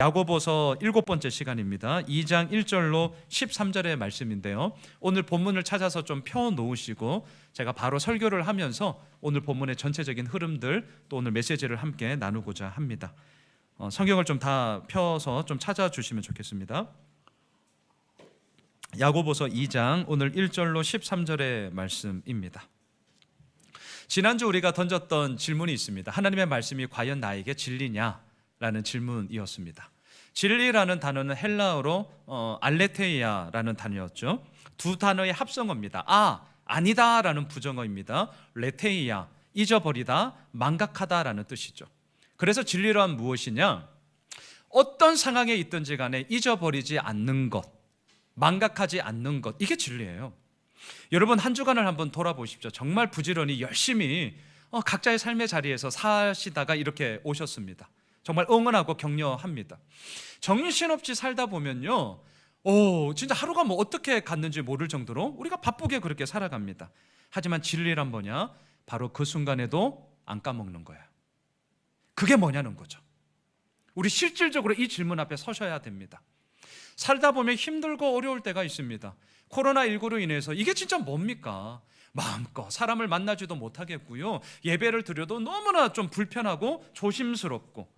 야고보서 7번째 시간입니다. 2장 1절로 13절의 말씀인데요. 오늘 본문을 찾아서 좀 펴놓으시고 제가 바로 설교를 하면서 오늘 본문의 전체적인 흐름들 또 오늘 메시지를 함께 나누고자 합니다. 성경을 좀 다 펴서 좀 찾아주시면 좋겠습니다. 야고보서 2장 오늘 1절로 13절의 말씀입니다. 지난주 우리가 던졌던 질문이 있습니다. 하나님의 말씀이 과연 나에게 진리냐? 라는 질문이었습니다. 진리라는 단어는 헬라어로 알레테이아라는 단어였죠. 두 단어의 합성어입니다. 아니다 라는 부정어입니다. 레테이아, 잊어버리다, 망각하다 라는 뜻이죠. 그래서 진리란 무엇이냐? 어떤 상황에 있든지 간에 잊어버리지 않는 것, 망각하지 않는 것, 이게 진리예요. 여러분 한 주간을 한번 돌아보십시오. 정말 부지런히 열심히 각자의 삶의 자리에서 사시다가 이렇게 오셨습니다. 정말 응원하고 격려합니다. 정신없이 살다 보면요, 진짜 하루가 뭐 어떻게 갔는지 모를 정도로 우리가 바쁘게 그렇게 살아갑니다. 하지만 진리란 뭐냐? 바로 그 순간에도 안 까먹는 거예요. 그게 뭐냐는 거죠. 우리 실질적으로 이 질문 앞에 서셔야 됩니다. 살다 보면 힘들고 어려울 때가 있습니다. 코로나19로 인해서 이게 진짜 뭡니까? 마음껏 사람을 만나지도 못하겠고요, 예배를 드려도 너무나 좀 불편하고 조심스럽고,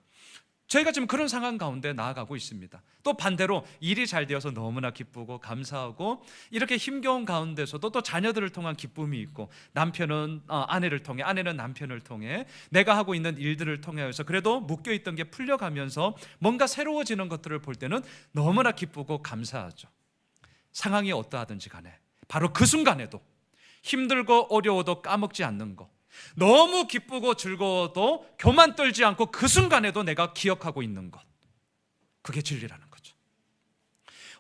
저희가 지금 그런 상황 가운데 나아가고 있습니다. 또 반대로 일이 잘 되어서 너무나 기쁘고 감사하고, 이렇게 힘겨운 가운데서도 또 자녀들을 통한 기쁨이 있고, 남편은 아내를 통해, 아내는 남편을 통해, 내가 하고 있는 일들을 통해서 그래도 묶여있던 게 풀려가면서 뭔가 새로워지는 것들을 볼 때는 너무나 기쁘고 감사하죠. 상황이 어떠하든지 간에 바로 그 순간에도 힘들고 어려워도 까먹지 않는 것, 너무 기쁘고 즐거워도 교만 떨지 않고 그 순간에도 내가 기억하고 있는 것, 그게 진리라는 거죠.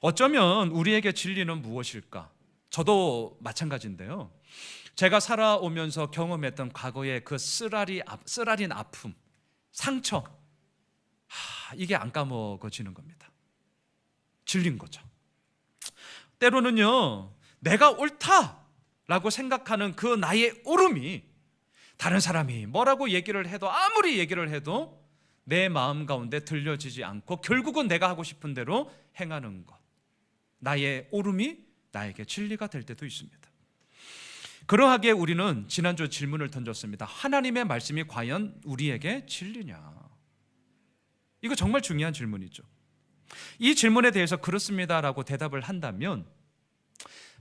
어쩌면 우리에게 진리는 무엇일까? 저도 마찬가지인데요. 제가 살아오면서 경험했던 과거의 그 쓰라린 아픔, 상처, 이게 안 까먹어지는 겁니다. 진리인 거죠. 때로는요, 내가 옳다라고 생각하는 그 나의 옳음이 다른 사람이 뭐라고 얘기를 해도, 아무리 얘기를 해도 내 마음 가운데 들려지지 않고 결국은 내가 하고 싶은 대로 행하는 것, 나의 옳음이 나에게 진리가 될 때도 있습니다. 그러하기에 우리는 지난주 질문을 던졌습니다. 하나님의 말씀이 과연 우리에게 진리냐? 이거 정말 중요한 질문이죠. 이 질문에 대해서 그렇습니다라고 대답을 한다면,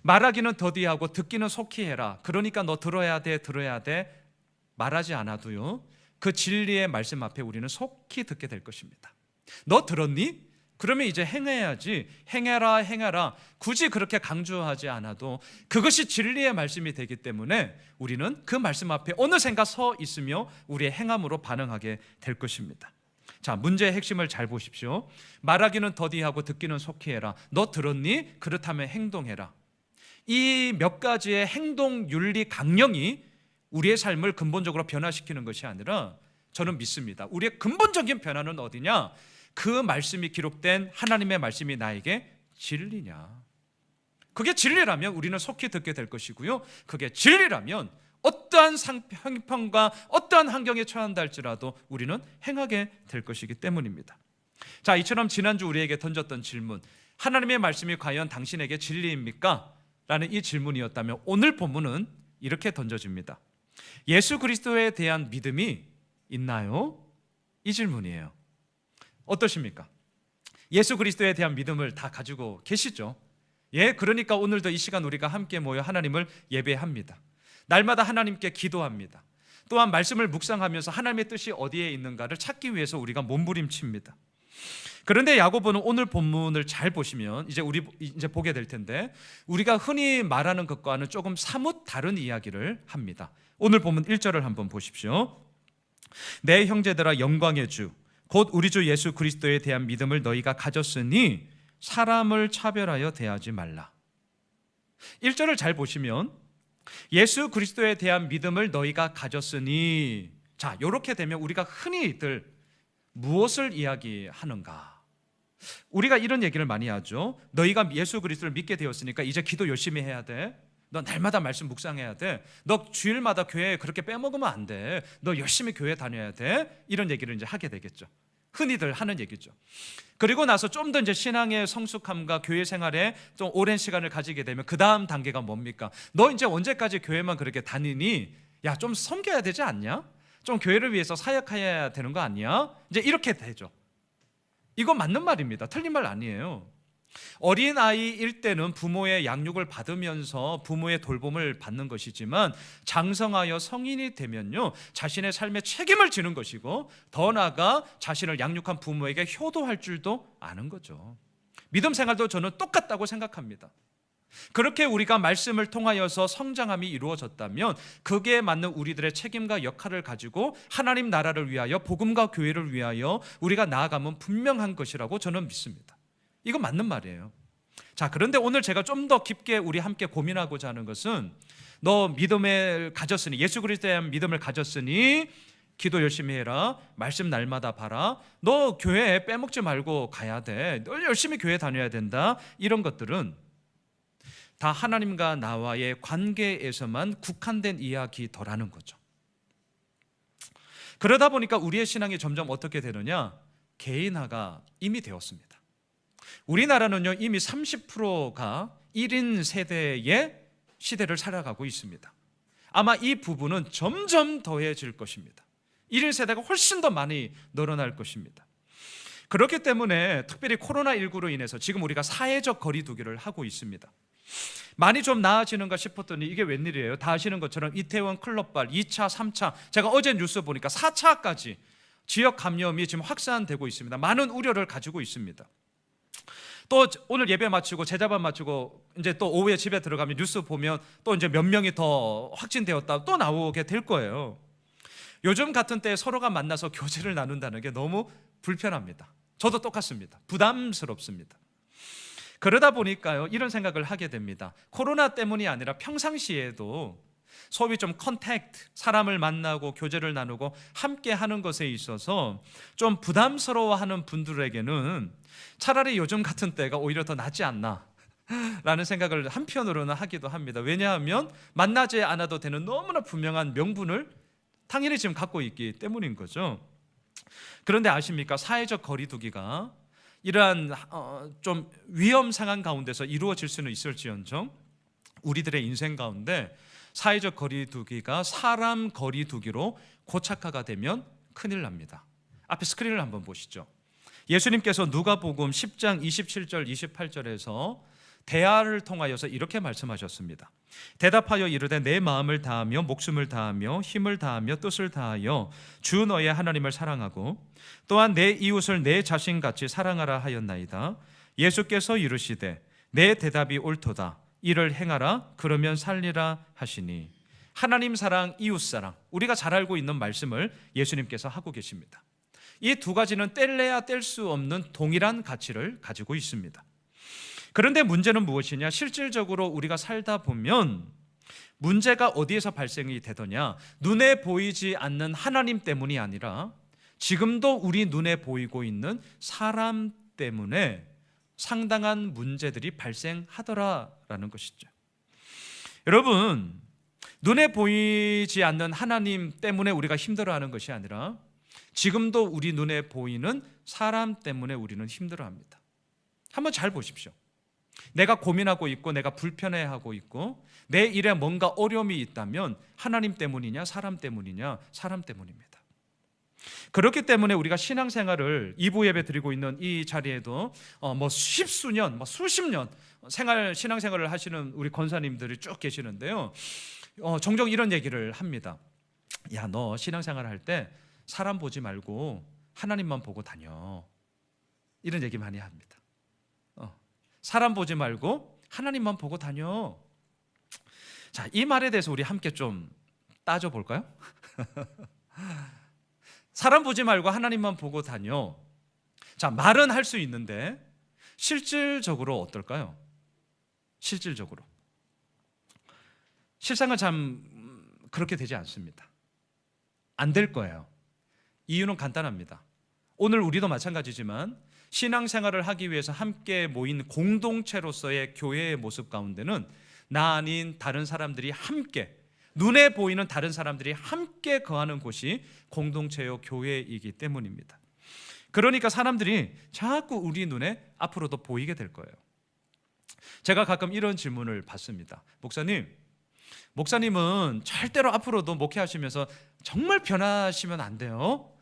말하기는 더디하고 듣기는 속히 해라, 그러니까 너 들어야 돼 말하지 않아도요, 그 진리의 말씀 앞에 우리는 속히 듣게 될 것입니다. 너 들었니? 그러면 이제 행해야지. 행해라 굳이 그렇게 강조하지 않아도 그것이 진리의 말씀이 되기 때문에 우리는 그 말씀 앞에 어느샌가 서 있으며 우리의 행함으로 반응하게 될 것입니다. 자, 문제의 핵심을 잘 보십시오. 말하기는 더디하고 듣기는 속히 해라. 너 들었니? 그렇다면 행동해라. 이 몇 가지의 행동 윤리 강령이 우리의 삶을 근본적으로 변화시키는 것이 아니라, 저는 믿습니다, 우리의 근본적인 변화는 어디냐? 그 말씀이 기록된 하나님의 말씀이 나에게 진리냐? 그게 진리라면 우리는 속히 듣게 될 것이고요, 그게 진리라면 어떠한 형편과 어떠한 환경에 처한다 할지라도 우리는 행하게 될 것이기 때문입니다. 자, 이처럼 지난주 우리에게 던졌던 질문, 하나님의 말씀이 과연 당신에게 진리입니까? 라는 이 질문이었다면, 오늘 본문은 이렇게 던져집니다. 예수 그리스도에 대한 믿음이 있나요? 이 질문이에요. 어떠십니까? 예수 그리스도에 대한 믿음을 다 가지고 계시죠? 그러니까 오늘도 이 시간 우리가 함께 모여 하나님을 예배합니다. 날마다 하나님께 기도합니다. 또한 말씀을 묵상하면서 하나님의 뜻이 어디에 있는가를 찾기 위해서 우리가 몸부림칩니다. 그런데 야고보는 오늘 본문을 잘 보시면 우리 보게 될 텐데, 우리가 흔히 말하는 것과는 조금 사뭇 다른 이야기를 합니다. 오늘 본문 1절을 한번 보십시오. 내 형제들아, 영광의 주 곧 우리 주 예수 그리스도에 대한 믿음을 너희가 가졌으니 사람을 차별하여 대하지 말라. 1절을 잘 보시면 예수 그리스도에 대한 믿음을 너희가 가졌으니, 자, 이렇게 되면 우리가 흔히들 무엇을 이야기하는가? 우리가 이런 얘기를 많이 하죠. 너희가 예수 그리스도를 믿게 되었으니까 이제 기도 열심히 해야 돼. 너 날마다 말씀 묵상해야 돼. 너 주일마다 교회 그렇게 빼먹으면 안 돼. 너 열심히 교회 다녀야 돼. 이런 얘기를 이제 하게 되겠죠. 흔히들 하는 얘기죠. 그리고 나서 좀 더 이제 신앙의 성숙함과 교회 생활에 좀 오랜 시간을 가지게 되면 그 다음 단계가 뭡니까? 너 이제 언제까지 교회만 그렇게 다니니? 야, 좀 섬겨야 되지 않냐? 좀 교회를 위해서 사역해야 되는 거 아니야? 이제 이렇게 되죠. 이거 맞는 말입니다. 틀린 말 아니에요. 어린아이일 때는 부모의 양육을 받으면서 부모의 돌봄을 받는 것이지만 장성하여 성인이 되면요, 자신의 삶에 책임을 지는 것이고 더 나아가 자신을 양육한 부모에게 효도할 줄도 아는 거죠. 믿음 생활도 저는 똑같다고 생각합니다. 그렇게 우리가 말씀을 통하여서 성장함이 이루어졌다면 거기에 맞는 우리들의 책임과 역할을 가지고 하나님 나라를 위하여 복음과 교회를 위하여 우리가 나아가면 분명한 것이라고 저는 믿습니다. 이거 맞는 말이에요. 자, 그런데 오늘 제가 좀 더 깊게 우리 함께 고민하고자 하는 것은 너 믿음을 가졌으니, 예수 그리스도에 대한 믿음을 가졌으니 기도 열심히 해라, 말씀 날마다 봐라, 너 교회에 빼먹지 말고 가야 돼, 너 열심히 교회 다녀야 된다, 이런 것들은 다 하나님과 나와의 관계에서만 국한된 이야기더라는 거죠. 그러다 보니까 우리의 신앙이 점점 어떻게 되느냐? 개인화가 이미 되었습니다. 우리나라는요, 이미 30%가 1인 세대의 시대를 살아가고 있습니다. 아마 이 부분은 점점 더해질 것입니다. 1인 세대가 훨씬 더 많이 늘어날 것입니다. 그렇기 때문에 특별히 코로나19로 인해서 지금 우리가 사회적 거리두기를 하고 있습니다. 많이 좀 나아지는가 싶었더니 이게 웬일이에요? 다 아시는 것처럼 이태원 클럽발 2차, 3차, 제가 어제 뉴스 보니까 4차까지 지역 감염이 지금 확산되고 있습니다. 많은 우려를 가지고 있습니다. 또 오늘 예배 마치고 제자반 마치고 이제 또 오후에 집에 들어가면 뉴스 보면 또 이제 몇 명이 더 확진되었다 또 나오게 될 거예요. 요즘 같은 때에 서로가 만나서 교제를 나눈다는 게 너무 불편합니다. 저도 똑같습니다. 부담스럽습니다. 그러다 보니까요, 이런 생각을 하게 됩니다. 코로나 때문이 아니라 평상시에도 소위 좀 컨택트, 사람을 만나고 교제를 나누고 함께 하는 것에 있어서 좀 부담스러워하는 분들에게는 차라리 요즘 같은 때가 오히려 더 낫지 않나 라는 생각을 한편으로는 하기도 합니다. 왜냐하면 만나지 않아도 되는 너무나 분명한 명분을 당연히 지금 갖고 있기 때문인 거죠. 그런데 아십니까? 사회적 거리두기가 이러한 좀 위험 상황 가운데서 이루어질 수는 있을지언정 우리들의 인생 가운데 사회적 거리두기가 사람 거리두기로 고착화가 되면 큰일 납니다. 앞에 스크린을 한번 보시죠. 예수님께서 누가복음 10장 27절 28절에서 대화를 통하여서 이렇게 말씀하셨습니다. 대답하여 이르되 내 마음을 다하며 목숨을 다하며 힘을 다하며 뜻을 다하여 주 너의 하나님을 사랑하고 또한 내 이웃을 내 자신같이 사랑하라 하였나이다. 예수께서 이르시되 내 대답이 옳도다. 이를 행하라. 그러면 살리라 하시니. 하나님 사랑, 이웃 사랑, 우리가 잘 알고 있는 말씀을 예수님께서 하고 계십니다. 이 두 가지는 뗄래야 뗄 수 없는 동일한 가치를 가지고 있습니다. 그런데 문제는 무엇이냐? 실질적으로 우리가 살다 보면 문제가 어디에서 발생이 되더냐? 눈에 보이지 않는 하나님 때문이 아니라 지금도 우리 눈에 보이고 있는 사람 때문에 상당한 문제들이 발생하더라라는 것이죠. 여러분, 눈에 보이지 않는 하나님 때문에 우리가 힘들어하는 것이 아니라 지금도 우리 눈에 보이는 사람 때문에 우리는 힘들어합니다. 한번 잘 보십시오. 내가 고민하고 있고 내가 불편해하고 있고 내 일에 뭔가 어려움이 있다면 하나님 때문이냐 사람 때문이냐? 사람 때문입니다. 그렇기 때문에 우리가 신앙생활을 2부 예배 드리고 있는 이 자리에도 십수년, 수십 년 신앙생활을 하시는 우리 권사님들이 쭉 계시는데요, 종종 이런 얘기를 합니다. 야, 너 신앙생활 할 때 사람 보지 말고 하나님만 보고 다녀. 이런 얘기 많이 합니다. 사람 보지 말고 하나님만 보고 다녀. 자, 이 말에 대해서 우리 함께 좀 따져볼까요? 사람 보지 말고 하나님만 보고 다녀. 자, 말은 할 수 있는데 실질적으로 어떨까요? 실질적으로 실상은 참 그렇게 되지 않습니다. 안 될 거예요. 이유는 간단합니다. 오늘 우리도 마찬가지지만 신앙생활을 하기 위해서 함께 모인 공동체로서의 교회의 모습 가운데는 나 아닌 다른 사람들이 함께, 눈에 보이는 다른 사람들이 함께 거하는 곳이 공동체요 교회이기 때문입니다. 그러니까 사람들이 자꾸 우리 눈에 앞으로도 보이게 될 거예요. 제가 가끔 이런 질문을 받습니다. 목사님은 절대로 앞으로도 목회하시면서 정말 변하시면 안 돼요?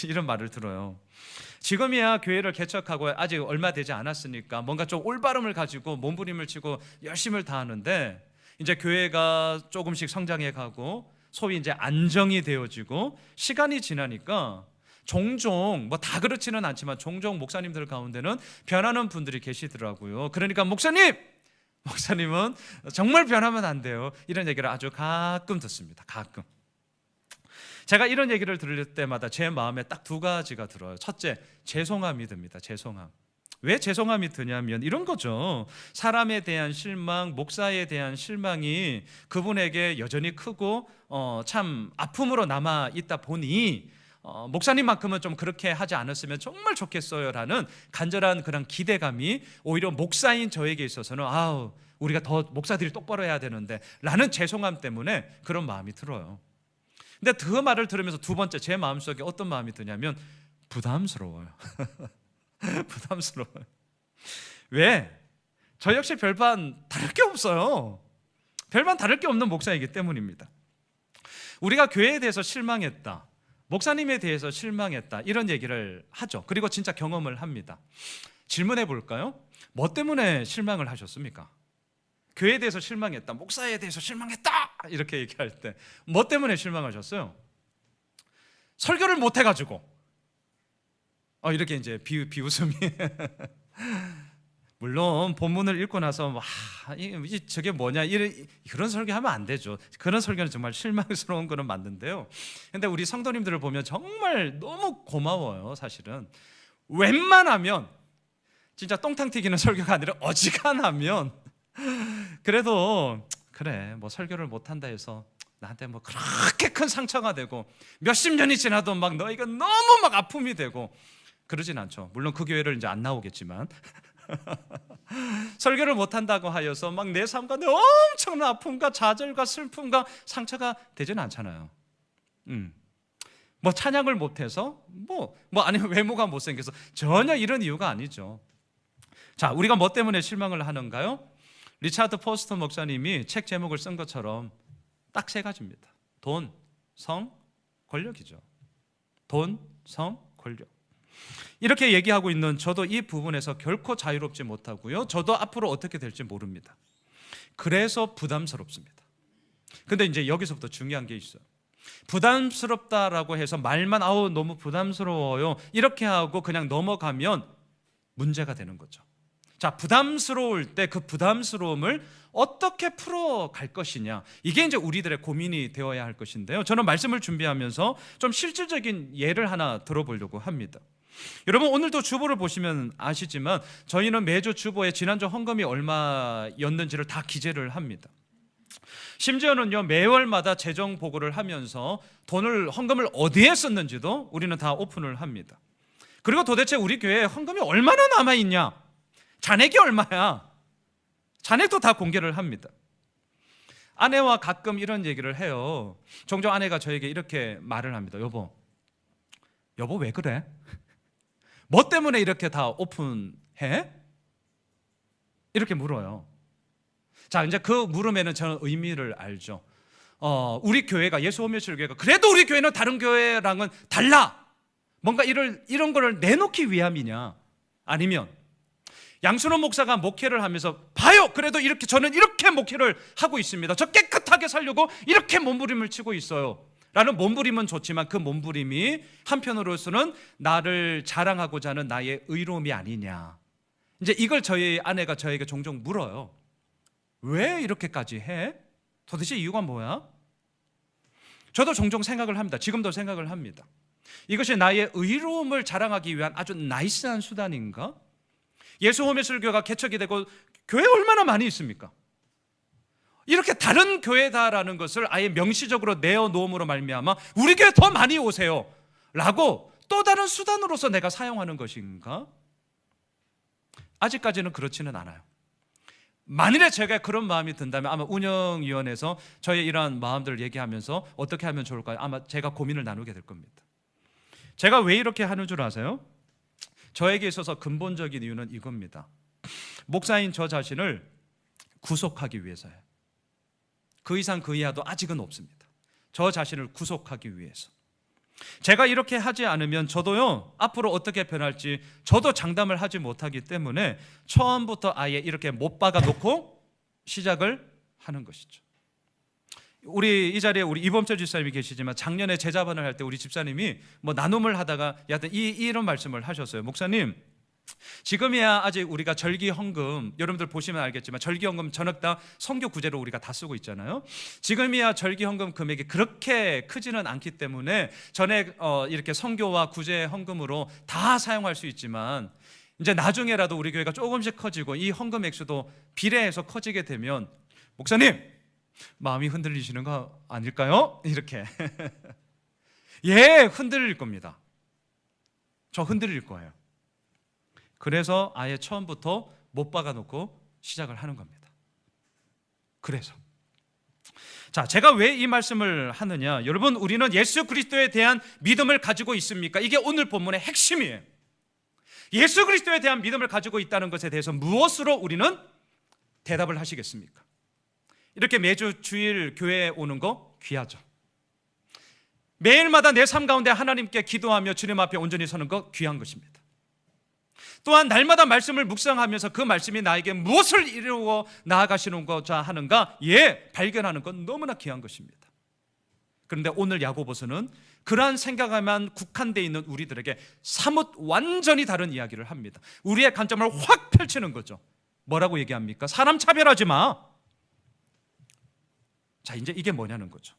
이런 말을 들어요. 지금이야 교회를 개척하고 아직 얼마 되지 않았으니까 뭔가 좀 올바름을 가지고 몸부림을 치고 열심을 다하는데, 이제 교회가 조금씩 성장해 가고 소위 이제 안정이 되어지고 시간이 지나니까 종종, 뭐 다 그렇지는 않지만 종종 목사님들 가운데는 변하는 분들이 계시더라고요. 그러니까 목사님은 정말 변하면 안 돼요, 이런 얘기를 아주 가끔 듣습니다. 가끔. 제가 이런 얘기를 들을 때마다 제 마음에 딱 두 가지가 들어요. 첫째, 죄송함이 듭니다. 죄송함. 왜 죄송함이 드냐면 이런 거죠. 사람에 대한 실망, 목사에 대한 실망이 그분에게 여전히 크고 참 아픔으로 남아 있다 보니 목사님만큼은 좀 그렇게 하지 않았으면 정말 좋겠어요라는 간절한 그런 기대감이 오히려 목사인 저에게 있어서는 우리가 더 목사들이 똑바로 해야 되는데 라는 죄송함 때문에 그런 마음이 들어요. 근데 그 말을 들으면서 두 번째, 제 마음속에 어떤 마음이 드냐면 부담스러워요. 부담스러워요. 왜? 저 역시 별반 다를 게 없어요. 별반 다를 게 없는 목사이기 때문입니다. 우리가 교회에 대해서 실망했다, 목사님에 대해서 실망했다, 이런 얘기를 하죠. 그리고 진짜 경험을 합니다. 질문해 볼까요? 뭐 때문에 실망을 하셨습니까? 교회에 대해서 실망했다, 목사에 대해서 실망했다, 이렇게 얘기할 때 뭐 때문에 실망하셨어요? 설교를 못 해가지고. 이렇게 이제 비웃음이 물론 본문을 읽고 나서 저게 뭐냐, 그런 설교하면 안 되죠. 그런 설교는 정말 실망스러운 거는 맞는데요. 근데 우리 성도님들을 보면 정말 너무 고마워요. 사실은 웬만하면 진짜 똥탕 튀기는 설교가 아니라 어지간하면 그래도 그래, 뭐 설교를 못한다 해서 나한테 뭐 그렇게 큰 상처가 되고 몇십 년이 지나도 막 너희가 너무 막 아픔이 되고 그러진 않죠. 물론 그 교회를 이제 안 나오겠지만 설교를 못한다고 하여서 막 내 삶 가운데 엄청난 아픔과 좌절과 슬픔과 상처가 되지는 않잖아요. 뭐 찬양을 못해서 아니면 외모가 못생겨서, 전혀 이런 이유가 아니죠. 자, 우리가 뭐 때문에 실망을 하는가요? 리차드 포스터 목사님이 책 제목을 쓴 것처럼 딱 세 가지입니다. 돈, 성, 권력이죠. 돈, 성, 권력. 이렇게 얘기하고 있는 저도 이 부분에서 결코 자유롭지 못하고요, 저도 앞으로 어떻게 될지 모릅니다. 그래서 부담스럽습니다. 근데 이제 여기서부터 중요한 게 있어요. 부담스럽다라고 해서 말만 너무 부담스러워요 이렇게 하고 그냥 넘어가면 문제가 되는 거죠. 자, 부담스러울 때 그 부담스러움을 어떻게 풀어갈 것이냐, 이게 이제 우리들의 고민이 되어야 할 것인데요. 저는 말씀을 준비하면서 좀 실질적인 예를 하나 들어보려고 합니다. 여러분, 오늘도 주보를 보시면 아시지만 저희는 매주 주보에 지난주 헌금이 얼마였는지를 다 기재를 합니다. 심지어는요, 매월마다 재정 보고를 하면서 헌금을 어디에 썼는지도 우리는 다 오픈을 합니다. 그리고 도대체 우리 교회에 헌금이 얼마나 남아있냐, 잔액이 얼마야, 잔액도 다 공개를 합니다. 아내와 가끔 이런 얘기를 해요. 종종 아내가 저에게 이렇게 말을 합니다. 여보 왜 그래? 뭐 때문에 이렇게 다 오픈해? 이렇게 물어요. 자, 이제 그 물음에는 저는 의미를 알죠. 우리 교회가, 예수호밀실교회가 그래도 우리 교회는 다른 교회랑은 달라, 뭔가 이런 거를 내놓기 위함이냐, 아니면 양순원 목사가 목회를 하면서 봐요, 그래도 저는 이렇게 목회를 하고 있습니다, 저 깨끗하게 살려고 이렇게 몸부림을 치고 있어요 라는 몸부림은 좋지만 그 몸부림이 한편으로서는 나를 자랑하고자 하는 나의 의로움이 아니냐, 이제 이걸 저희 아내가 저에게 종종 물어요. 왜 이렇게까지 해? 도대체 이유가 뭐야? 저도 종종 생각을 합니다. 지금도 생각을 합니다. 이것이 나의 의로움을 자랑하기 위한 아주 나이스한 수단인가? 예수호밀술교가 개척이 되고 교회 얼마나 많이 있습니까? 이렇게 다른 교회다라는 것을 아예 명시적으로 내어놓음으로 말미암아 우리 교회 더 많이 오세요 라고 또 다른 수단으로서 내가 사용하는 것인가? 아직까지는 그렇지는 않아요. 만일에 제가 그런 마음이 든다면 아마 운영위원회에서 저의 이러한 마음들을 얘기하면서 어떻게 하면 좋을까요? 아마 제가 고민을 나누게 될 겁니다. 제가 왜 이렇게 하는 줄 아세요? 저에게 있어서 근본적인 이유는 이겁니다. 목사인 저 자신을 구속하기 위해서예요. 그 이상 그 이하도 아직은 없습니다. 저 자신을 구속하기 위해서. 제가 이렇게 하지 않으면 저도요, 앞으로 어떻게 변할지 저도 장담을 하지 못하기 때문에 처음부터 아예 이렇게 못 박아 놓고 시작을 하는 것이죠. 우리 이 자리에 우리 이범철 집사님이 계시지만 작년에 제자반을 할 때 우리 집사님이 뭐 나눔을 하다가 여하튼 이런 말씀을 하셨어요. 목사님, 지금이야 아직 우리가 절기 헌금, 여러분들 보시면 알겠지만 절기 헌금 저녁당 선교 구제로 우리가 다 쓰고 있잖아요. 지금이야 절기 헌금 금액이 그렇게 크지는 않기 때문에 전에 이렇게 선교와 구제 헌금으로 다 사용할 수 있지만 이제 나중에라도 우리 교회가 조금씩 커지고 이 헌금 액수도 비례해서 커지게 되면 목사님 마음이 흔들리시는 거 아닐까요? 이렇게 예, 흔들릴 겁니다. 저 흔들릴 거예요. 그래서 아예 처음부터 못 박아놓고 시작을 하는 겁니다. 그래서 자, 제가 왜 이 말씀을 하느냐, 여러분, 우리는 예수 그리스도에 대한 믿음을 가지고 있습니까? 이게 오늘 본문의 핵심이에요. 예수 그리스도에 대한 믿음을 가지고 있다는 것에 대해서 무엇으로 우리는 대답을 하시겠습니까? 이렇게 매주 주일 교회에 오는 거 귀하죠. 매일마다 내 삶 가운데 하나님께 기도하며 주님 앞에 온전히 서는 거 귀한 것입니다. 또한 날마다 말씀을 묵상하면서 그 말씀이 나에게 무엇을 이루어 나아가시는고자 하는가, 발견하는 건 너무나 귀한 것입니다. 그런데 오늘 야고보서는 그러한 생각에만 국한되어 있는 우리들에게 사뭇 완전히 다른 이야기를 합니다. 우리의 관점을 확 펼치는 거죠. 뭐라고 얘기합니까? 사람 차별하지 마. 자, 이제 이게 뭐냐는 거죠.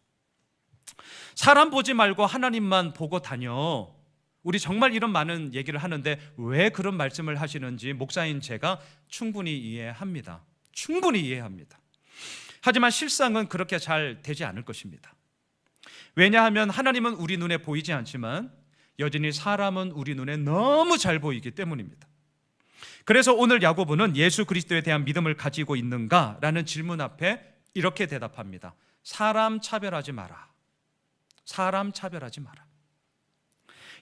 사람 보지 말고 하나님만 보고 다녀. 우리 정말 이런 많은 얘기를 하는데 왜 그런 말씀을 하시는지 목사인 제가 충분히 이해합니다. 충분히 이해합니다. 하지만 실상은 그렇게 잘 되지 않을 것입니다. 왜냐하면 하나님은 우리 눈에 보이지 않지만 여전히 사람은 우리 눈에 너무 잘 보이기 때문입니다. 그래서 오늘 야고보는 예수 그리스도에 대한 믿음을 가지고 있는가라는 질문 앞에 이렇게 대답합니다. 사람 차별하지 마라. 사람 차별하지 마라.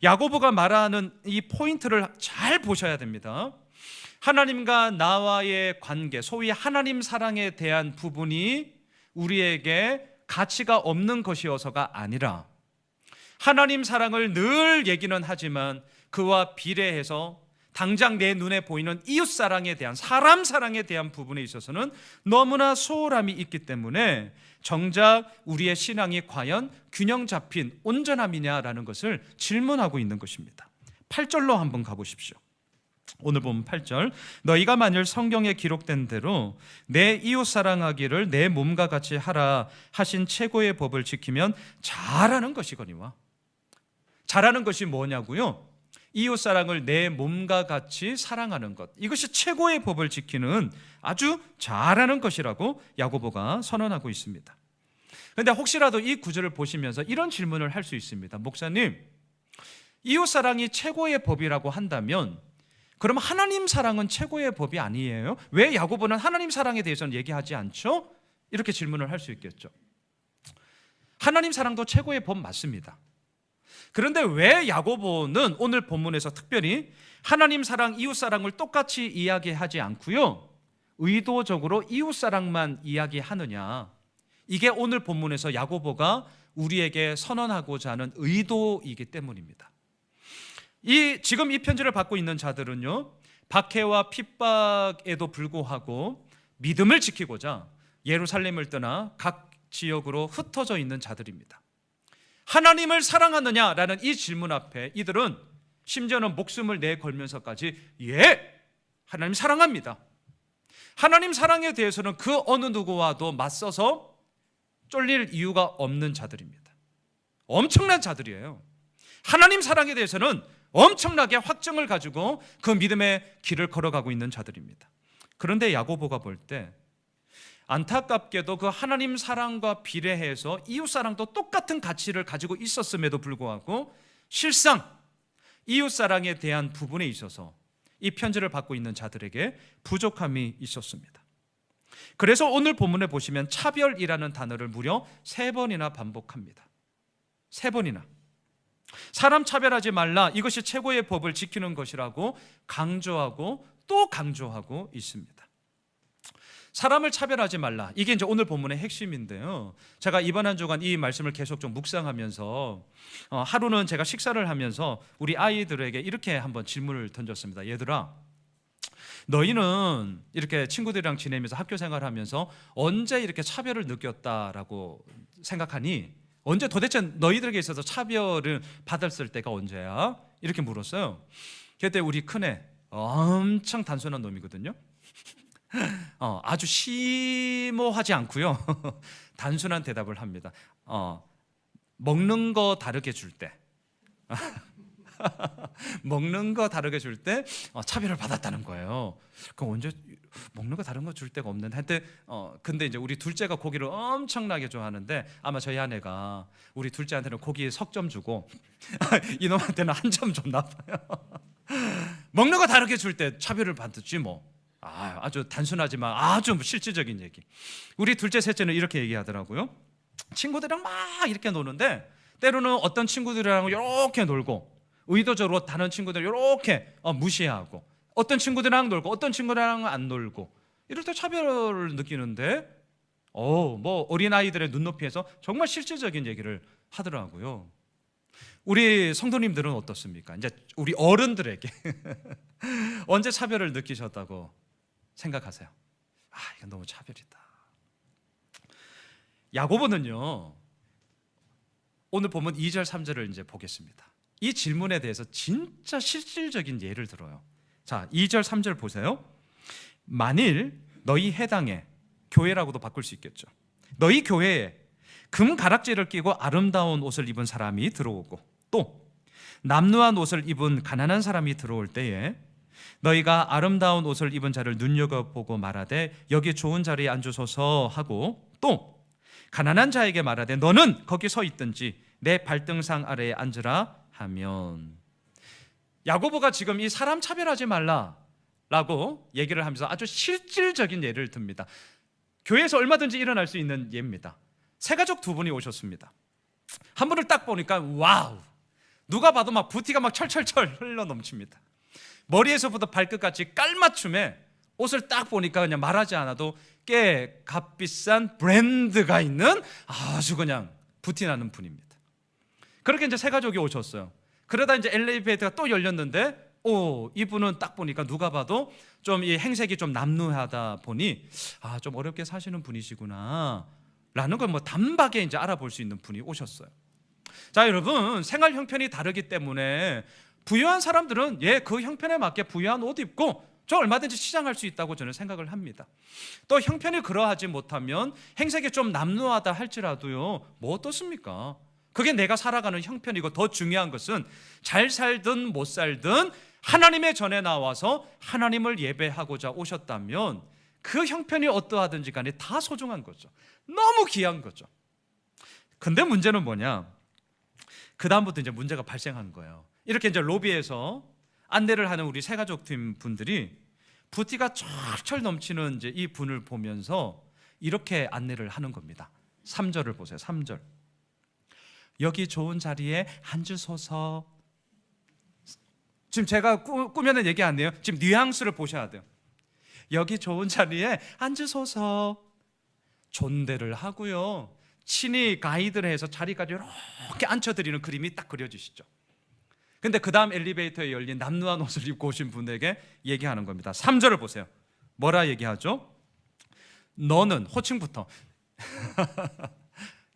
야고보가 말하는 이 포인트를 잘 보셔야 됩니다. 하나님과 나와의 관계, 소위 하나님 사랑에 대한 부분이 우리에게 가치가 없는 것이어서가 아니라 하나님 사랑을 늘 얘기는 하지만 그와 비례해서 당장 내 눈에 보이는 이웃 사랑에 대한, 사람 사랑에 대한 부분에 있어서는 너무나 소홀함이 있기 때문에 정작 우리의 신앙이 과연 균형 잡힌 온전함이냐라는 것을 질문하고 있는 것입니다. 8절로 한번 가보십시오. 오늘 보면 8절, 너희가 만일 성경에 기록된 대로 내 이웃 사랑하기를 내 몸과 같이 하라 하신 최고의 법을 지키면 잘하는 것이거니와. 잘하는 것이 뭐냐고요? 이웃 사랑을 내 몸과 같이 사랑하는 것, 이것이 최고의 법을 지키는 아주 잘하는 것이라고 야고보가 선언하고 있습니다. 그런데 혹시라도 이 구절을 보시면서 이런 질문을 할 수 있습니다. 목사님, 이웃 사랑이 최고의 법이라고 한다면 그럼 하나님 사랑은 최고의 법이 아니에요? 왜 야고보는 하나님 사랑에 대해서는 얘기하지 않죠? 이렇게 질문을 할 수 있겠죠. 하나님 사랑도 최고의 법 맞습니다. 그런데 왜 야고보는 오늘 본문에서 특별히 하나님 사랑, 이웃 사랑을 똑같이 이야기하지 않고요, 의도적으로 이웃 사랑만 이야기하느냐? 이게 오늘 본문에서 야고보가 우리에게 선언하고자 하는 의도이기 때문입니다. 지금 이 편지를 받고 있는 자들은요, 박해와 핍박에도 불구하고 믿음을 지키고자 예루살렘을 떠나 각 지역으로 흩어져 있는 자들입니다. 하나님을 사랑하느냐라는 이 질문 앞에 이들은 심지어는 목숨을 내걸면서까지 하나님 사랑합니다. 하나님 사랑에 대해서는 그 어느 누구와도 맞서서 쫄릴 이유가 없는 자들입니다. 엄청난 자들이에요. 하나님 사랑에 대해서는 엄청나게 확증을 가지고 그 믿음의 길을 걸어가고 있는 자들입니다. 그런데 야고보가 볼 때 안타깝게도 그 하나님 사랑과 비례해서 이웃 사랑도 똑같은 가치를 가지고 있었음에도 불구하고 실상 이웃 사랑에 대한 부분에 있어서 이 편지를 받고 있는 자들에게 부족함이 있었습니다. 그래서 오늘 본문에 보시면 차별이라는 단어를 무려 3번이나 반복합니다. 3번이나. 사람 차별하지 말라, 이것이 최고의 법을 지키는 것이라고 강조하고 또 강조하고 있습니다. 사람을 차별하지 말라, 이게 이제 오늘 본문의 핵심인데요. 제가 이번 한 주간 이 말씀을 계속 좀 묵상하면서 하루는 제가 식사를 하면서 우리 아이들에게 이렇게 한번 질문을 던졌습니다. 얘들아, 너희는 이렇게 친구들이랑 지내면서 학교 생활하면서 언제 이렇게 차별을 느꼈다라고 생각하니? 언제 도대체 너희들에게 있어서 차별을 받았을 때가 언제야? 이렇게 물었어요. 그때 우리 큰애 엄청 단순한 놈이거든요. 아주 심오하지 않고요. 단순한 대답을 합니다. 먹는 거 다르게 줄 때, 먹는 거 다르게 줄 때 차별을 받았다는 거예요. 그럼 언제 먹는 거 다른 거 줄 때가 없는데 한때 근데 이제 우리 둘째가 고기를 엄청나게 좋아하는데 아마 저희 아내가 우리 둘째한테는 고기에 석점 주고 이놈한테는 한 점 줬나 봐요. 먹는 거 다르게 줄 때 차별을 받았지 뭐. 아주 단순하지만 아주 실질적인 얘기. 우리 둘째 셋째는 이렇게 얘기하더라고요. 친구들이랑 막 이렇게 노는데 때로는 어떤 친구들이랑 이렇게 놀고 의도적으로 다른 친구들 이렇게 무시하고, 어떤 친구들이랑 놀고 어떤 친구들이랑 안 놀고, 이럴 때 차별을 느끼는데 뭐 어린아이들의 눈높이에서 정말 실질적인 얘기를 하더라고요. 우리 성도님들은 어떻습니까? 이제 우리 어른들에게 언제 차별을 느끼셨다고 생각하세요? 이건 너무 차별이다. 야고보는요, 오늘 보면 2절 3절을 이제 보겠습니다. 이 질문에 대해서 진짜 실질적인 예를 들어요. 자, 2절 3절 보세요. 만일 너희 해당에, 교회라고도 바꿀 수 있겠죠, 너희 교회에 금 가락지를 끼고 아름다운 옷을 입은 사람이 들어오고 또 남루한 옷을 입은 가난한 사람이 들어올 때에 너희가 아름다운 옷을 입은 자를 눈여겨보고 말하되 여기 좋은 자리에 앉으소서 하고, 또 가난한 자에게 말하되 너는 거기 서 있든지 내 발등상 아래에 앉으라 하면, 야고보가 지금 이 사람 차별하지 말라라고 얘기를 하면서 아주 실질적인 예를 듭니다. 교회에서 얼마든지 일어날 수 있는 예입니다. 세 가족 두 분이 오셨습니다. 한 분을 딱 보니까 와우, 누가 봐도 막 부티가 막 철철철 흘러 넘칩니다. 머리에서부터 발끝까지 깔맞춤에 옷을 딱 보니까 그냥 말하지 않아도 꽤 값비싼 브랜드가 있는 아주 그냥 부티나는 분입니다. 그렇게 이제 세 가족이 오셨어요. 그러다 이제 엘리베이터가 또 열렸는데 이분은 딱 보니까 누가 봐도 좀 이 행색이 좀 남루하다 보니 좀 어렵게 사시는 분이시구나 라는 걸 뭐 단박에 이제 알아볼 수 있는 분이 오셨어요. 자, 여러분, 생활 형편이 다르기 때문에 부유한 사람들은 그 형편에 맞게 부유한 옷 입고 저 얼마든지 시장할 수 있다고 저는 생각을 합니다. 또 형편이 그러하지 못하면 행색이 좀 남루하다 할지라도요, 뭐 어떻습니까? 그게 내가 살아가는 형편이고, 더 중요한 것은 잘 살든 못 살든 하나님의 전에 나와서 하나님을 예배하고자 오셨다면 그 형편이 어떠하든지 간에 다 소중한 거죠. 너무 귀한 거죠. 근데 문제는 뭐냐? 그 다음부터 이제 문제가 발생하는 거예요. 이렇게 이제 로비에서 안내를 하는 우리 새가족 팀 분들이 부티가 철철 넘치는 이제 이 분을 보면서 이렇게 안내를 하는 겁니다. 3절을 보세요. 3절. 여기 좋은 자리에 앉으소서. 지금 제가 꾸며낸 얘기 아니에요. 지금 뉘앙스를 보셔야 돼요. 여기 좋은 자리에 앉으소서. 존대를 하고요, 친히 가이드를 해서 자리까지 이렇게 앉혀드리는 그림이 딱 그려지시죠. 근데 그 다음 엘리베이터에 열린 남루한 옷을 입고 오신 분에게 얘기하는 겁니다. 3절을 보세요. 뭐라 얘기하죠? 너는, 호칭부터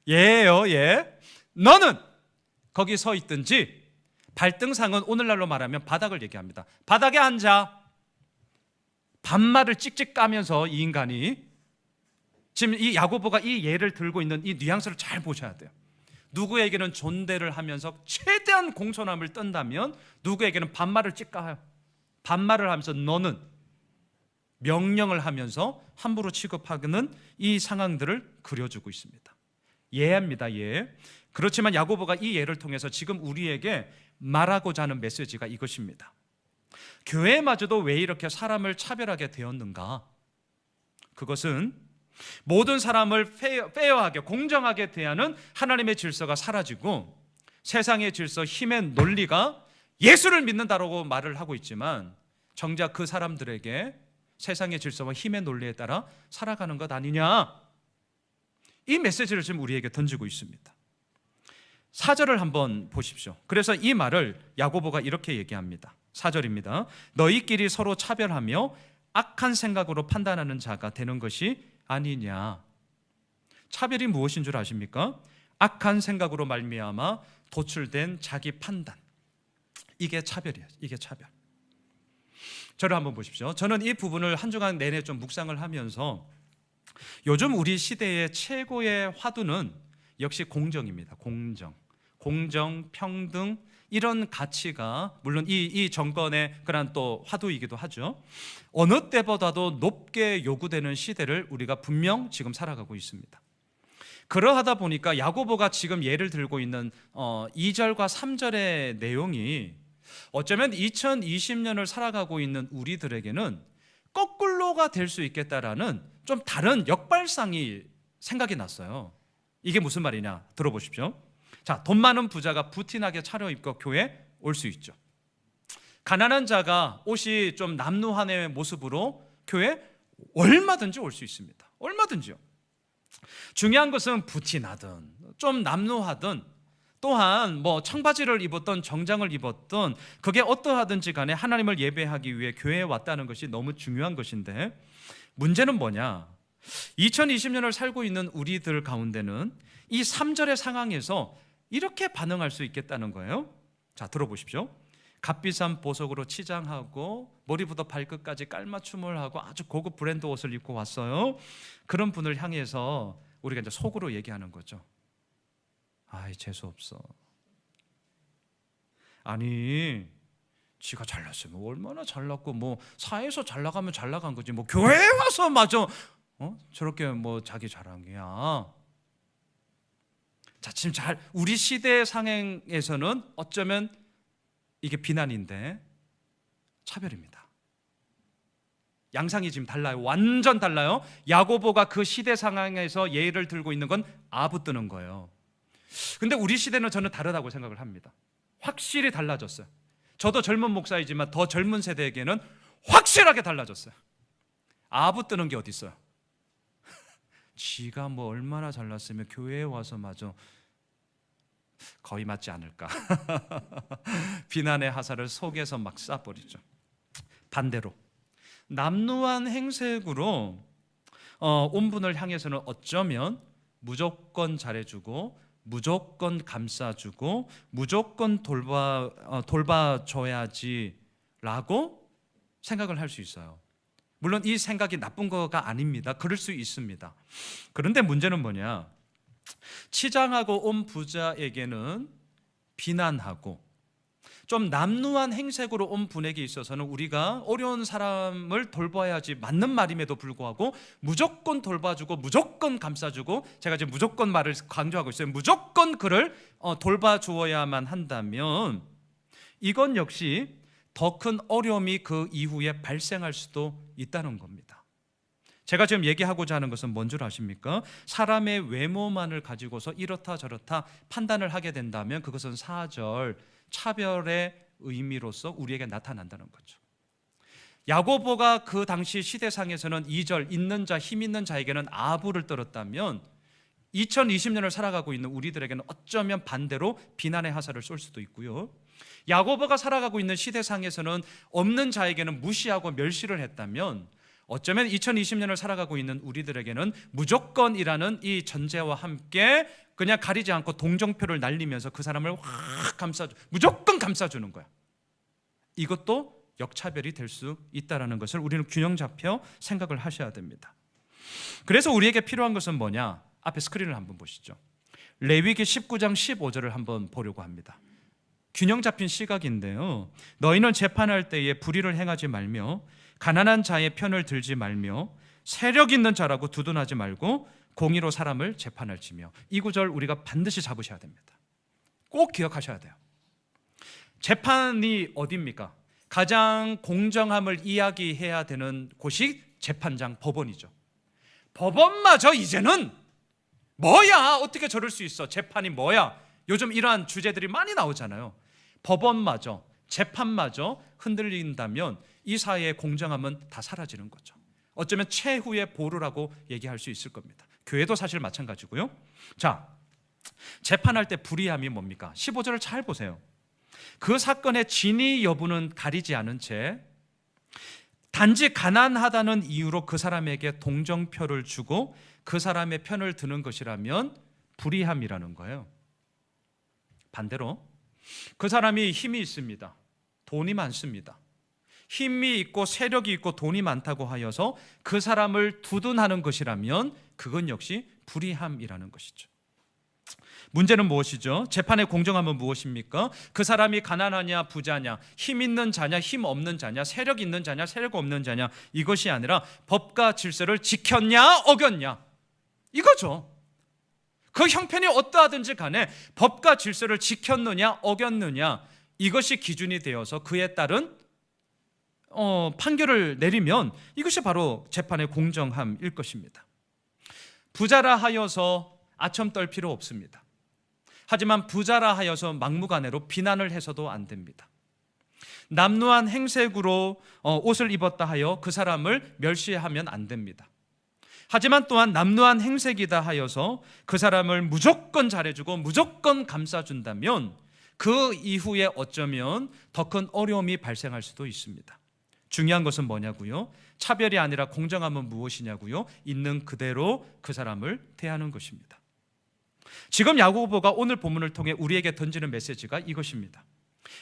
얘예요, 얘. 너는 거기 서 있든지, 발등상은 오늘날로 말하면 바닥을 얘기합니다. 바닥에 앉아. 반말을 찍찍 까면서 이 인간이 지금 이 야고보가 이 예를 들고 있는 이 뉘앙스를 잘 보셔야 돼요. 누구에게는 존대를 하면서 최대한 공손함을 떤다면 누구에게는 반말을 찍까요? 반말을 하면서 너는, 명령을 하면서 함부로 취급하는 이 상황들을 그려주고 있습니다. 예입니다, 예. 그렇지만 야고보가 이 예를 통해서 지금 우리에게 말하고자 하는 메시지가 이것입니다. 교회마저도 왜 이렇게 사람을 차별하게 되었는가? 그것은 모든 사람을 페어하게, 공정하게 대하는 하나님의 질서가 사라지고 세상의 질서, 힘의 논리가 예수를 믿는다라고 말을 하고 있지만 정작 그 사람들에게 세상의 질서와 힘의 논리에 따라 살아가는 것 아니냐, 이 메시지를 지금 우리에게 던지고 있습니다. 4절을 한번 보십시오. 그래서 이 말을 야고보가 이렇게 얘기합니다. 4절입니다. 너희끼리 서로 차별하며 악한 생각으로 판단하는 자가 되는 것이 아니냐. 차별이 무엇인 줄 아십니까? 악한 생각으로 말미암아 도출된 자기 판단, 이게 차별이에요. 이게 차별. 저를 한번 보십시오. 저는 이 부분을 한 주간 내내 좀 묵상을 하면서 요즘 우리 시대의 최고의 화두는 역시 공정입니다. 공정, 평등, 이런 가치가 물론 이 정권의 그런 또 화두이기도 하죠. 어느 때보다도 높게 요구되는 시대를 우리가 분명 지금 살아가고 있습니다. 그러하다 보니까 야고보가 지금 예를 들고 있는 2절과 3절의 내용이 어쩌면 2020년을 살아가고 있는 우리들에게는 거꾸로가 될 수 있겠다라는 좀 다른 역발상이 생각이 났어요. 이게 무슨 말이냐 들어보십시오. 자, 돈 많은 부자가 부티나게 차려입고 교회에 올 수 있죠. 가난한 자가 옷이 좀 남루한 모습으로 교회에 얼마든지 올 수 있습니다. 얼마든지요. 중요한 것은 부티나든 좀 남루하든 또한 뭐 청바지를 입었던 정장을 입었던 그게 어떠하든지 간에 하나님을 예배하기 위해 교회에 왔다는 것이 너무 중요한 것인데, 문제는 뭐냐, 2020년을 살고 있는 우리들 가운데는 이 3절의 상황에서 이렇게 반응할 수 있겠다는 거예요. 자, 들어보십시오. 값비싼 보석으로 치장하고 머리부터 발끝까지 깔맞춤을 하고 아주 고급 브랜드 옷을 입고 왔어요. 그런 분을 향해서 우리가 이제 속으로 얘기하는 거죠. 아이, 재수없어. 아니, 지가 잘났으면 얼마나 잘났고 뭐 사회에서 잘 나가면 잘 나간 거지 뭐 교회에 와서 마저 저렇게 뭐 자기 자랑이야. 자, 지금 우리 시대의 상행에서는 어쩌면 이게 비난인데 차별입니다. 양상이 지금 달라요. 완전 달라요. 야고보가 그 시대 상황에서 예를 들고 있는 건 아부뜨는 거예요. 근데 우리 시대는 저는 다르다고 생각을 합니다. 확실히 달라졌어요. 저도 젊은 목사이지만 더 젊은 세대에게는 확실하게 달라졌어요. 아부뜨는 게 어디 있어요? 지가 뭐 얼마나 잘났으면 교회에 와서 마저 거의 맞지 않을까. 비난의 화살을 속에서 막 쏴버리죠. 반대로 남루한 행색으로 온 분을 향해서는 어쩌면 무조건 잘해주고 무조건 감싸주고 무조건 돌봐줘야지라고 생각을 할 수 있어요. 물론 이 생각이 나쁜 거가 아닙니다. 그럴 수 있습니다. 그런데 문제는 뭐냐, 치장하고 온 부자에게는 비난하고 좀 남루한 행색으로 온 분에게 있어서는 우리가 어려운 사람을 돌봐야지 맞는 말임에도 불구하고 무조건 돌봐주고 무조건 감싸주고, 제가 지금 무조건 말을 강조하고 있어요. 무조건 그를 돌봐주어야만 한다면 이건 역시 더 큰 어려움이 그 이후에 발생할 수도 있다는 겁니다. 제가 지금 얘기하고자 하는 것은 뭔 줄 아십니까? 사람의 외모만을 가지고서 이렇다 저렇다 판단을 하게 된다면 그것은 4절 차별의 의미로서 우리에게 나타난다는 거죠. 야고보가 그 당시 시대상에서는 2절 있는 자, 힘 있는 자에게는 아부를 떨었다면 2020년을 살아가고 있는 우리들에게는 어쩌면 반대로 비난의 화살을 쏠 수도 있고요. 야고보가 살아가고 있는 시대상에서는 없는 자에게는 무시하고 멸시를 했다면 어쩌면 2020년을 살아가고 있는 우리들에게는 무조건이라는 이 전제와 함께 그냥 가리지 않고 동정표를 날리면서 그 사람을 확 무조건 감싸주는 거야. 이것도 역차별이 될 수 있다는 것을 우리는 균형 잡혀 생각을 하셔야 됩니다. 그래서 우리에게 필요한 것은 뭐냐? 앞에 스크린을 한번 보시죠. 레위기 19장 15절을 한번 보려고 합니다. 균형 잡힌 시각인데요. 너희는 재판할 때에 불의를 행하지 말며 가난한 자의 편을 들지 말며 세력 있는 자라고 두둔하지 말고 공의로 사람을 재판할지며. 이 구절 우리가 반드시 잡으셔야 됩니다. 꼭 기억하셔야 돼요. 재판이 어디입니까? 가장 공정함을 이야기해야 되는 곳이 재판장, 법원이죠. 법원마저 이제는 뭐야, 어떻게 저럴 수 있어, 재판이 뭐야, 요즘 이러한 주제들이 많이 나오잖아요. 법원마저, 재판마저 흔들린다면 이 사회의 공정함은 다 사라지는 거죠. 어쩌면 최후의 보루라고 얘기할 수 있을 겁니다. 교회도 사실 마찬가지고요. 자, 재판할 때 불의함이 뭡니까? 15절을 잘 보세요. 그 사건의 진위 여부는 가리지 않은 채 단지 가난하다는 이유로 그 사람에게 동정표를 주고 그 사람의 편을 드는 것이라면 불의함이라는 거예요. 반대로 그 사람이 힘이 있습니다. 돈이 많습니다. 힘이 있고 세력이 있고 돈이 많다고 하여서 그 사람을 두둔하는 것이라면 그건 역시 불의함이라는 것이죠. 문제는 무엇이죠? 재판의 공정함은 무엇입니까? 그 사람이 가난하냐 부자냐, 힘 있는 자냐 힘 없는 자냐, 세력 있는 자냐 세력 없는 자냐, 이것이 아니라 법과 질서를 지켰냐 어겼냐, 이거죠. 그 형편이 어떠하든지 간에 법과 질서를 지켰느냐 어겼느냐, 이것이 기준이 되어서 그에 따른 판결을 내리면 이것이 바로 재판의 공정함일 것입니다. 부자라 하여서 아첨 떨 필요 없습니다. 하지만 부자라 하여서 막무가내로 비난을 해서도 안 됩니다. 남루한 행색으로 옷을 입었다 하여 그 사람을 멸시하면 안 됩니다. 하지만 또한 남루한 행색이다 하여서 그 사람을 무조건 잘해주고 무조건 감싸준다면 그 이후에 어쩌면 더 큰 어려움이 발생할 수도 있습니다. 중요한 것은 뭐냐고요? 차별이 아니라 공정함은 무엇이냐고요? 있는 그대로 그 사람을 대하는 것입니다. 지금 야고보가 오늘 본문을 통해 우리에게 던지는 메시지가 이것입니다.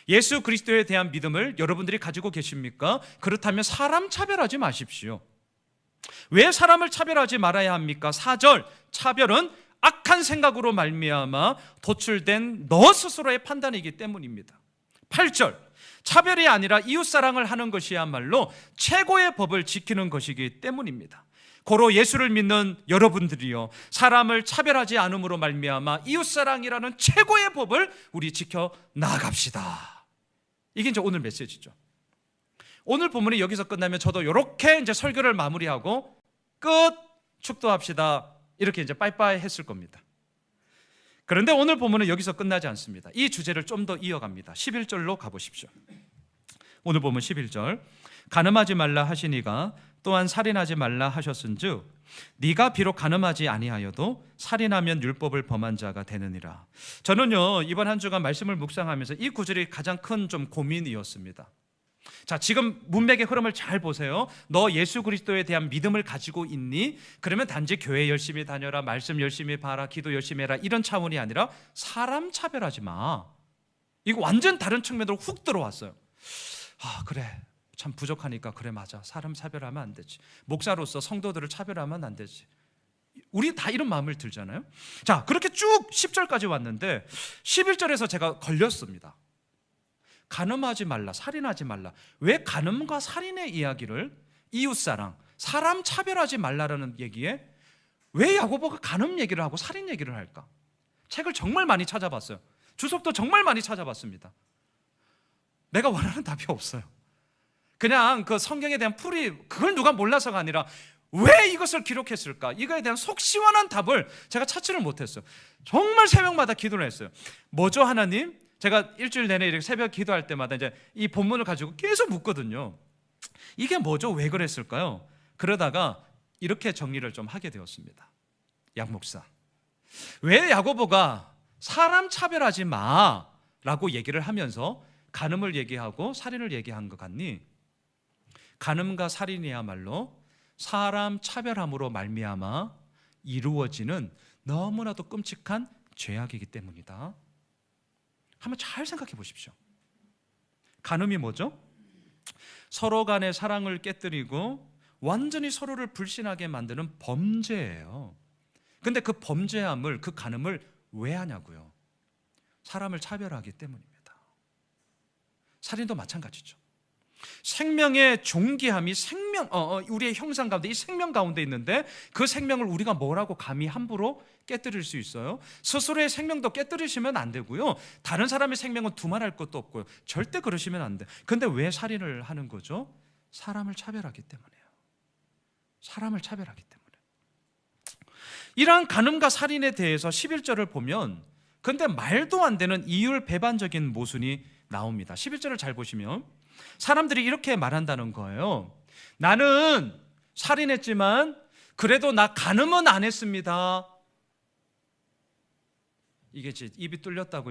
예수 그리스도에 대한 믿음을 여러분들이 가지고 계십니까? 그렇다면 사람 차별하지 마십시오. 왜 사람을 차별하지 말아야 합니까? 4절, 차별은 악한 생각으로 말미암아 도출된 너 스스로의 판단이기 때문입니다. 8절, 차별이 아니라 이웃사랑을 하는 것이야말로 최고의 법을 지키는 것이기 때문입니다. 고로 예수를 믿는 여러분들이요, 사람을 차별하지 않음으로 말미암아 이웃사랑이라는 최고의 법을 우리 지켜 나갑시다. 이게 이제 오늘 메시지죠. 오늘 본문이 여기서 끝나면 저도 이렇게 이제 설교를 마무리하고 끝, 축도합시다, 이렇게 이제 빠이빠이 했을 겁니다. 그런데 오늘 본문은 여기서 끝나지 않습니다. 이 주제를 좀 더 이어갑니다. 11절로 가보십시오. 오늘 본문 11절, 간음하지 말라 하시니가 또한 살인하지 말라 하셨은즉 네가 비록 간음하지 아니하여도 살인하면 율법을 범한 자가 되느니라. 저는요, 이번 한 주간 말씀을 묵상하면서 이 구절이 가장 큰 좀 고민이었습니다. 자, 지금 문맥의 흐름을 잘 보세요. 너 예수 그리스도에 대한 믿음을 가지고 있니? 그러면 단지 교회 열심히 다녀라, 말씀 열심히 봐라, 기도 열심히 해라, 이런 차원이 아니라 사람 차별하지 마. 이거 완전 다른 측면으로 훅 들어왔어요. 아, 그래, 참 부족하니까 그래, 맞아, 사람 차별하면 안 되지. 목사로서 성도들을 차별하면 안 되지. 우리 다 이런 마음을 들잖아요. 자, 그렇게 쭉 10절까지 왔는데 11절에서 제가 걸렸습니다. 간음하지 말라, 살인하지 말라. 왜 간음과 살인의 이야기를, 이웃사랑, 사람 차별하지 말라라는 얘기에 왜 야고보가 간음 얘기를 하고 살인 얘기를 할까? 책을 정말 많이 찾아봤어요. 주석도 정말 많이 찾아봤습니다. 내가 원하는 답이 없어요. 그냥 그 성경에 대한 풀이, 그걸 누가 몰라서가 아니라 왜 이것을 기록했을까? 이거에 대한 속 시원한 답을 제가 찾지를 못했어요. 정말 새벽마다 기도를 했어요. 뭐죠, 하나님? 제가 일주일 내내 이렇게 새벽 기도할 때마다 이제 이 본문을 가지고 계속 묻거든요. 이게 뭐죠? 왜 그랬을까요? 그러다가 이렇게 정리를 좀 하게 되었습니다. 양 목사, 왜 야고보가 사람 차별하지 마라고 얘기를 하면서 간음을 얘기하고 살인을 얘기한 것 같니? 간음과 살인이야말로 사람 차별함으로 말미암아 이루어지는 너무나도 끔찍한 죄악이기 때문이다. 한번 잘 생각해 보십시오. 간음이 뭐죠? 서로 간의 사랑을 깨뜨리고 완전히 서로를 불신하게 만드는 범죄예요. 근데 그 범죄함을, 그 간음을 왜 하냐고요? 사람을 차별하기 때문입니다. 살인도 마찬가지죠. 생명의 존귀함이 우리의 형상 가운데, 이 생명 가운데 있는데 그 생명을 우리가 뭐라고 감히 함부로 깨뜨릴 수 있어요? 스스로의 생명도 깨뜨리시면 안 되고요, 다른 사람의 생명은 두말할 것도 없고요, 절대 그러시면 안 돼요. 근데 왜 살인을 하는 거죠? 사람을 차별하기 때문이에요. 사람을 차별하기 때문에. 이러한 간음과 살인에 대해서 11절을 보면 근데 말도 안 되는 이율배반적인 모순이 나옵니다. 11절을 잘 보시면 사람들이 이렇게 말한다는 거예요. 나는 살인했지만 그래도 나 간음은 안 했습니다. 이게 입이 뚫렸다고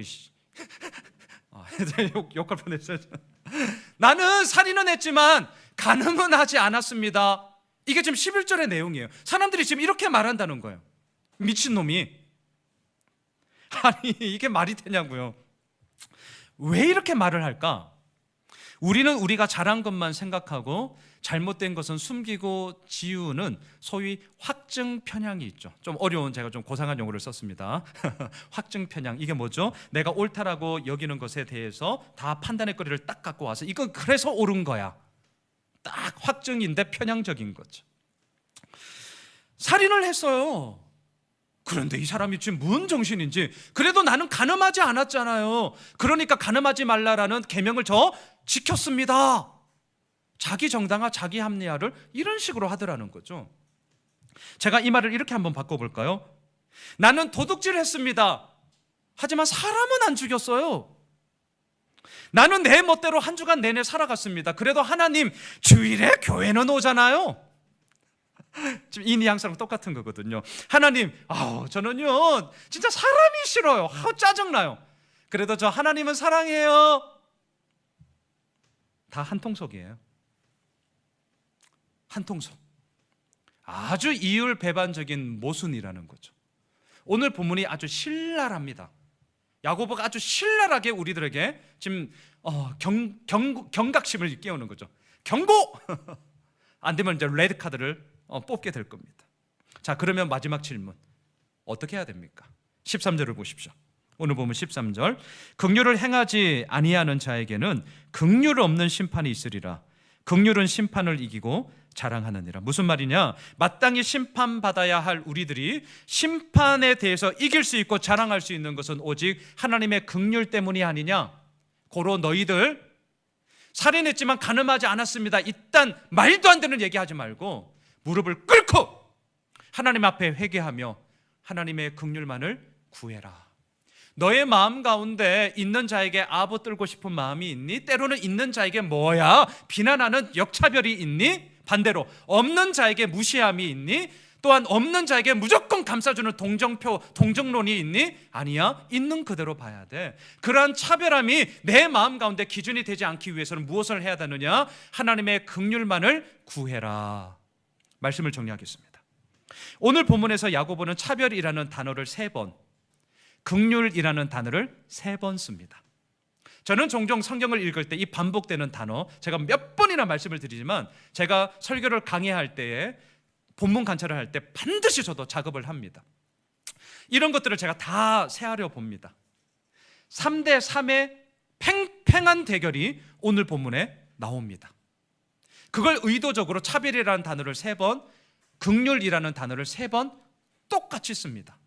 욕할 뻔했어요. 나는 살인은 했지만 간음은 하지 않았습니다. 이게 지금 11절의 내용이에요. 사람들이 지금 이렇게 말한다는 거예요. 미친놈이. 아니 이게 말이 되냐고요. 왜 이렇게 말을 할까? 우리는 우리가 잘한 것만 생각하고 잘못된 것은 숨기고 지우는 소위 확증 편향이 있죠. 좀 어려운, 제가 좀 고상한 용어를 썼습니다. 확증 편향, 이게 뭐죠? 내가 옳다라고 여기는 것에 대해서 다 판단의 거리를 딱 갖고 와서 이건 그래서 옳은 거야, 딱 확증인데 편향적인 거죠. 살인을 했어요. 그런데 이 사람이 지금 무슨 정신인지, 그래도 나는 간음하지 않았잖아요. 그러니까 간음하지 말라라는 계명을 저 지켰습니다. 자기 정당화, 자기 합리화를 이런 식으로 하더라는 거죠. 제가 이 말을 이렇게 한번 바꿔볼까요? 나는 도둑질 했습니다. 하지만 사람은 안 죽였어요. 나는 내 멋대로 한 주간 내내 살아갔습니다. 그래도 하나님 주일에 교회는 오잖아요. 지금 이 뉘앙스랑 똑같은 거거든요. 하나님, 저는요 진짜 사람이 싫어요. 짜증나요. 그래도 저 하나님은 사랑해요. 다 한통속이에요. 한통속. 아주 이율배반적인 모순이라는 거죠. 오늘 본문이 아주 신랄합니다. 야고보가 아주 신랄하게 우리들에게 지금 경각심을 깨우는 거죠. 경고! 안 되면 이제 레드카드를 뽑게 될 겁니다. 자, 그러면 마지막 질문, 어떻게 해야 됩니까? 13절을 보십시오. 오늘 보면 13절, 긍휼을 행하지 아니하는 자에게는 긍휼 없는 심판이 있으리라. 긍휼은 심판을 이기고 자랑하느니라. 무슨 말이냐? 마땅히 심판받아야 할 우리들이 심판에 대해서 이길 수 있고 자랑할 수 있는 것은 오직 하나님의 긍휼 때문이 아니냐? 고로 너희들 살인했지만 간음하지 않았습니다, 이딴 말도 안 되는 얘기하지 말고 무릎을 꿇고 하나님 앞에 회개하며 하나님의 긍휼만을 구해라. 너의 마음 가운데 있는 자에게 아부 떨고 싶은 마음이 있니? 때로는 있는 자에게 뭐야? 비난하는 역차별이 있니? 반대로 없는 자에게 무시함이 있니? 또한 없는 자에게 무조건 감싸주는 동정론이 있니? 아니야, 있는 그대로 봐야 돼. 그러한 차별함이 내 마음 가운데 기준이 되지 않기 위해서는 무엇을 해야 되느냐? 하나님의 긍휼만을 구해라. 말씀을 정리하겠습니다. 오늘 본문에서 야고보는 차별이라는 단어를 3번, 긍휼이라는 단어를 3번 씁니다. 저는 종종 성경을 읽을 때 이 반복되는 단어, 제가 몇 번이나 말씀을 드리지만 제가 설교를 강의할 때에 본문 관찰을 할 때 반드시 저도 작업을 합니다. 이런 것들을 제가 다 세하려 봅니다. 3대 3의 팽팽한 대결이 오늘 본문에 나옵니다. 그걸 의도적으로 차별이라는 단어를 3번, 긍휼이라는 단어를 3번 똑같이 씁니다.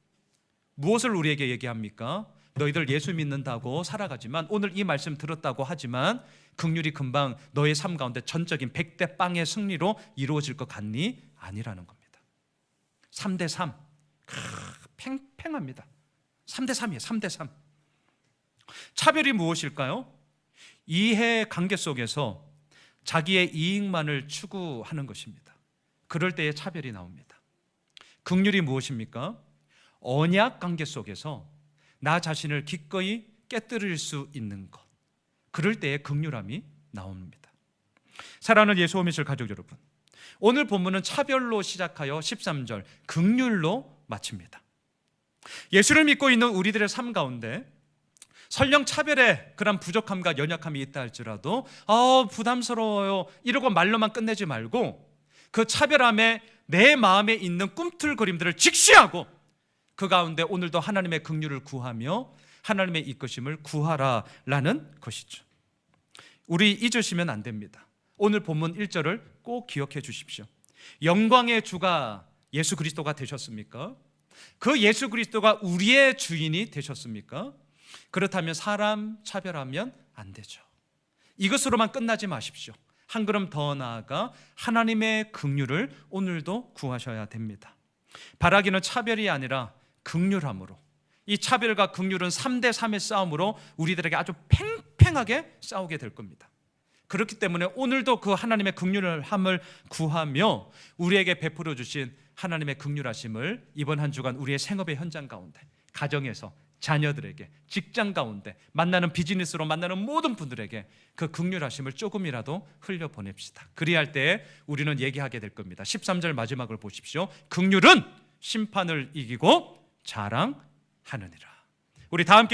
무엇을 우리에게 얘기합니까? 너희들 예수 믿는다고 살아가지만, 오늘 이 말씀 들었다고 하지만 긍휼이 금방 너의 삶 가운데 전적인 100대 빵의 승리로 이루어질 것 같니? 아니라는 겁니다. 3대 3 팽팽합니다. 3대 3이에요. 3대 3. 차별이 무엇일까요? 이해 관계 속에서 자기의 이익만을 추구하는 것입니다. 그럴 때의 차별이 나옵니다. 긍휼이 무엇입니까? 언약 관계 속에서 나 자신을 기꺼이 깨뜨릴 수 있는 것, 그럴 때의 긍휼함이 나옵니다. 사랑하는 예수 오미실 가족 여러분, 오늘 본문은 차별로 시작하여 13절 긍휼로 마칩니다. 예수를 믿고 있는 우리들의 삶 가운데 설령 차별에 그런 부족함과 연약함이 있다 할지라도 부담스러워요 이러고 말로만 끝내지 말고 그 차별함에 내 마음에 있는 꿈틀거림들을 직시하고 그 가운데 오늘도 하나님의 긍휼을 구하며 하나님의 이끄심을 구하라라는 것이죠. 우리 잊으시면 안 됩니다. 오늘 본문 1절을 꼭 기억해 주십시오. 영광의 주가 예수 그리스도가 되셨습니까? 그 예수 그리스도가 우리의 주인이 되셨습니까? 그렇다면 사람 차별하면 안 되죠. 이것으로만 끝나지 마십시오. 한 걸음 더 나아가 하나님의 긍휼을 오늘도 구하셔야 됩니다. 바라기는 차별이 아니라 긍휼함으로 이 차별과 긍휼은 3대 3의 싸움으로 우리들에게 아주 팽팽하게 싸우게 될 겁니다. 그렇기 때문에 오늘도 그 하나님의 긍휼함을 구하며 우리에게 베풀어 주신 하나님의 긍휼하심을 이번 한 주간 우리의 생업의 현장 가운데, 가정에서, 자녀들에게, 직장 가운데, 만나는 비즈니스로 만나는 모든 분들에게 그 긍휼하심을 조금이라도 흘려보냅시다. 그리할 때에 우리는 얘기하게 될 겁니다. 13절 마지막을 보십시오. 긍휼은 심판을 이기고 자랑하느니라. 우리 다 함께